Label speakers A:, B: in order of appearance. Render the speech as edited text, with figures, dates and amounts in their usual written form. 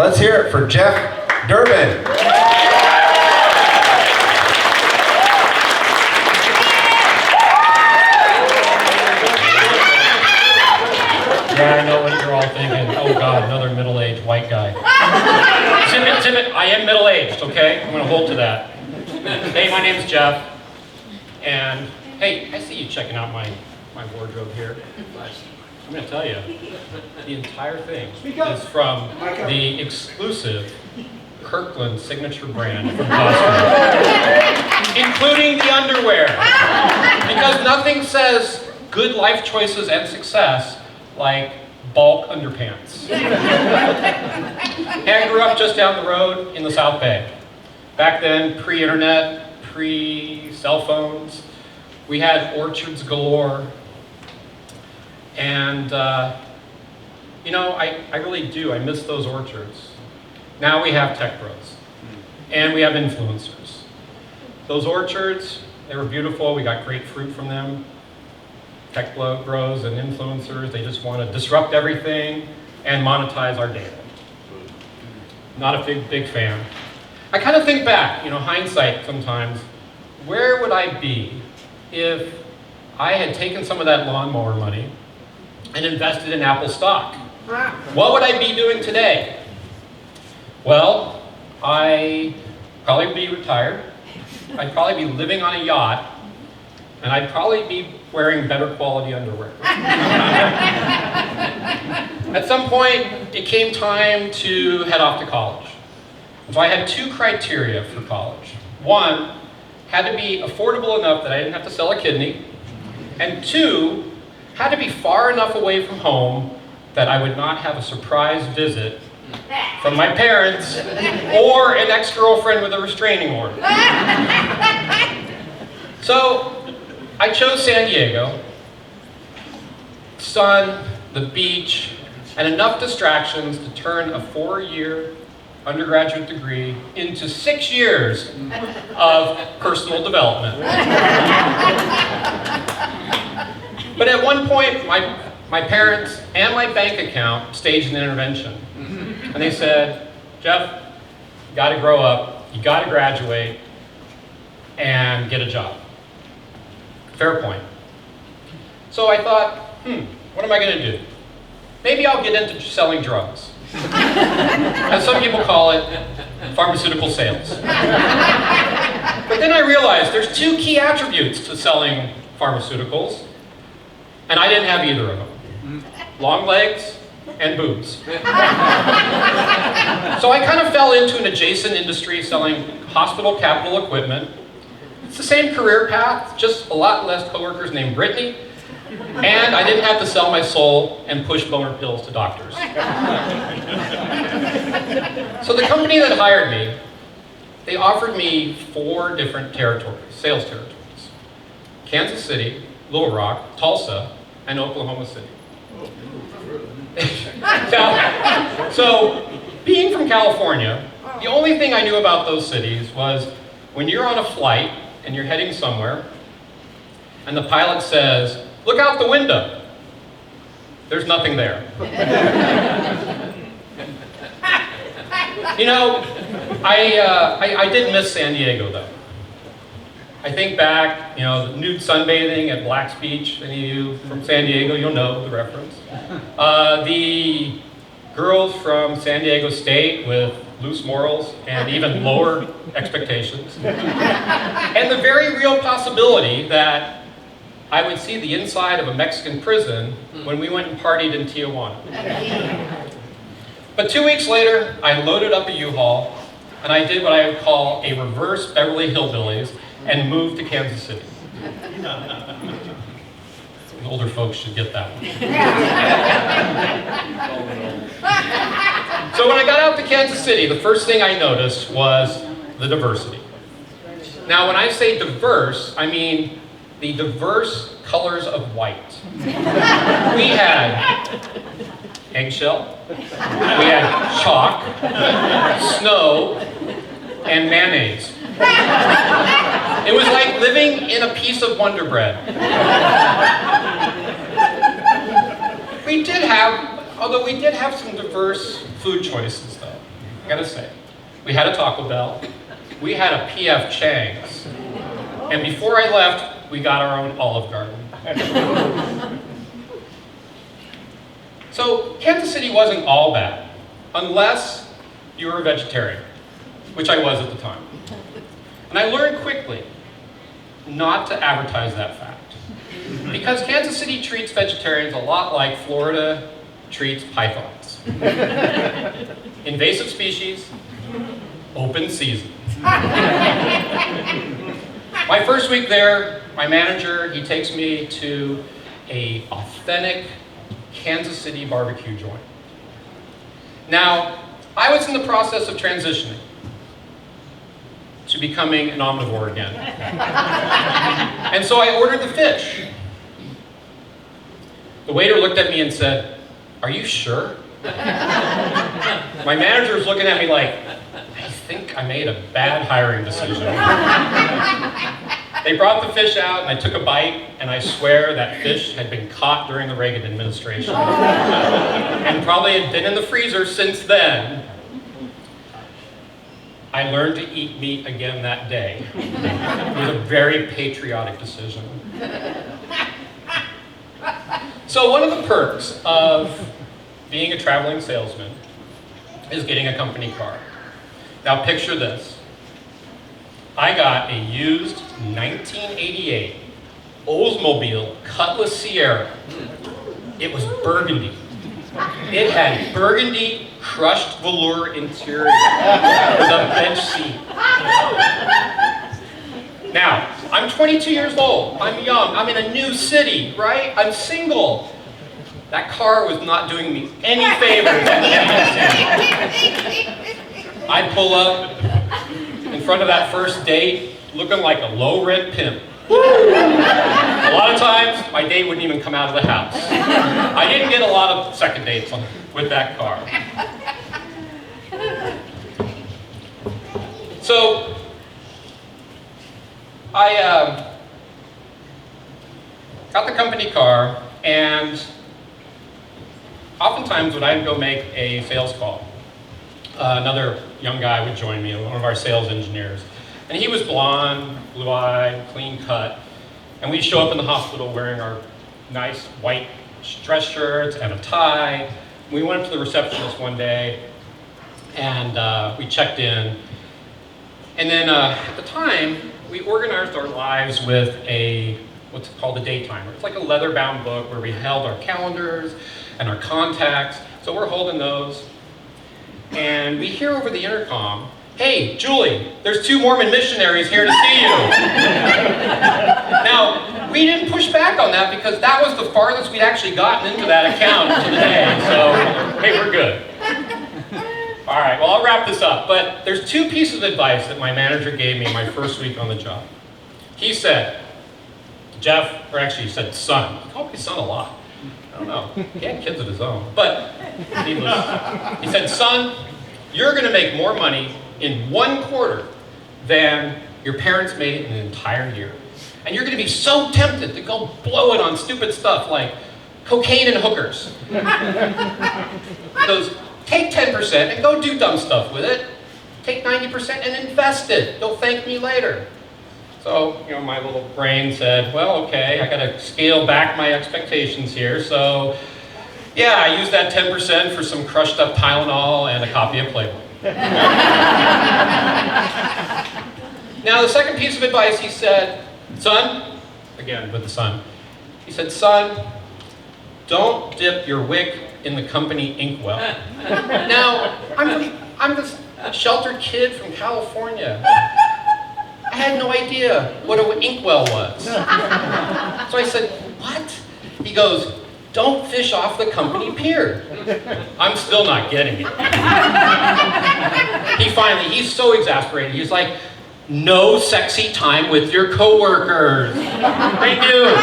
A: Let's hear it for Jeff Durban.
B: Yeah, I know what you're all thinking. Oh God, another middle-aged white guy. Zip it, I am middle-aged, okay? I'm gonna hold to that. Hey, my name's Jeff. And hey, I see you checking out my wardrobe here. I'm gonna tell you, the entire thing is from the exclusive Kirkland signature brand from Costco, including the underwear. Because nothing says good life choices and success like bulk underpants. And I grew up just down the road in the South Bay. Back then, pre-internet, pre-cell phones, we had orchards galore. And, you know, I really do. I miss those orchards. Now we have tech bros. And we have influencers. Those orchards, they were beautiful. We got great fruit from them. Tech bros and influencers, they just want to disrupt everything and monetize our data. Not a big fan. I kind of think back, you know, hindsight sometimes, where would I be if I had taken some of that lawnmower money and invested in Apple stock? What would I be doing today? Well, I'd probably be retired. I'd probably be living on a yacht, and I'd probably be wearing better quality underwear. At some point, it came time to head off to college. So I had two criteria for college. One, had to be affordable enough that I didn't have to sell a kidney. And two, had to be far enough away from home that I would not have a surprise visit from my parents or an ex-girlfriend with a restraining order. So I chose San Diego. Sun, the beach, and enough distractions to turn a 4-year undergraduate degree into 6 years of personal development. But at one point, my parents and my bank account staged an intervention. And they said, Jeff, you gotta grow up, you gotta graduate, and get a job. Fair point. So I thought, what am I gonna do? Maybe I'll get into selling drugs. As some people call it, pharmaceutical sales. But then I realized there's two key attributes to selling pharmaceuticals, and I didn't have either of them. Long legs and boobs. So I kind of fell into an adjacent industry selling hospital capital equipment. It's the same career path, just a lot less coworkers named Brittany, and I didn't have to sell my soul and push boner pills to doctors. So the company that hired me, they offered me 4 different territories, sales territories. Kansas City, Little Rock, Tulsa, and Oklahoma City. So, being from California, the only thing I knew about those cities was when you're on a flight and you're heading somewhere, and the pilot says, "Look out the window." There's nothing there. You know, I did miss San Diego though. I think back, you know, nude sunbathing at Black's Beach. Any of you from San Diego, you'll know the reference. The girls from San Diego State with loose morals and even lower expectations. And the very real possibility that I would see the inside of a Mexican prison when we went and partied in Tijuana. But 2 weeks later, I loaded up a U-Haul and I did what I would call a reverse Beverly Hillbillies and moved to Kansas City. Older folks should get that one. So when I got out to Kansas City, the first thing I noticed was the diversity. Now when I say diverse, I mean the diverse colors of white. We had eggshell, we had chalk, snow, and mayonnaise. It was like living in a piece of Wonder Bread. We did have Although we did have some diverse food choices, though, I gotta say. We had a Taco Bell, we had a P.F. Chang's, and before I left, we got our own Olive Garden. So Kansas City wasn't all bad, unless you were a vegetarian, which I was at the time. And I learned quickly not to advertise that fact. Because Kansas City treats vegetarians a lot like Florida treats pythons. Invasive species, open season. My first week there, my manager, he takes me to an authentic Kansas City barbecue joint. Now, I was in the process of transitioning to becoming an omnivore again. And so I ordered the fish. The waiter looked at me and said, "Are you sure?" My manager was looking at me like, I think I made a bad hiring decision. They brought the fish out and I took a bite, and I swear that fish had been caught during the Reagan administration and probably had been in the freezer since then. I learned to eat meat again that day. It was a very patriotic decision. So one of the perks of being a traveling salesman is getting a company car. Now picture this. I got a used 1988 Oldsmobile Cutlass Sierra. It was burgundy. It had burgundy crushed velour interior with a bench seat. Now, I'm 22 years old. I'm young. I'm in a new city, right? I'm single. That car was not doing me any favors. I pull up in front of that first date looking like a low-rent pimp. A lot of times, my date wouldn't even come out of the house. I didn't get a lot of second dates with that car. So, I got the company car, and oftentimes when I'd go make a sales call, another young guy would join me, one of our sales engineers. And he was blonde, blue-eyed, clean cut. And we'd show up in the hospital wearing our nice white dress shirts and a tie. We went up to the receptionist one day, and we checked in. And then at the time, we organized our lives with what's called a daytimer. It's like a leather-bound book where we held our calendars and our contacts. So we're holding those. And we hear over the intercom, "Hey, Julie, there's 2 Mormon missionaries here to see you." Now, we didn't push back on that because that was the farthest we'd actually gotten into that account for the day. So, hey, we're good. All right, well, I'll wrap this up. But there's 2 pieces of advice that my manager gave me my first week on the job. He said, Jeff, or actually he said son. He called me son a lot. I don't know. He had kids of his own. But he said, son, you're going to make more money in 1 quarter than your parents made in an entire year. And you're going to be so tempted to go blow it on stupid stuff like cocaine and hookers. He goes, take 10% and go do dumb stuff with it. Take 90% and invest it. You'll thank me later. So, my little brain said, well, okay, I got to scale back my expectations here. So, yeah, I used that 10% for some crushed up Tylenol and a copy of Playboy. Now, the second piece of advice, he said, son, again with the son, he said, son, don't dip your wick in the company inkwell. Now, I'm this sheltered kid from California. I had no idea what an inkwell was. So I said, what? He goes, don't fish off the company pier. I'm still not getting it. He's so exasperated. He's like, no sexy time with your coworkers. Thank you.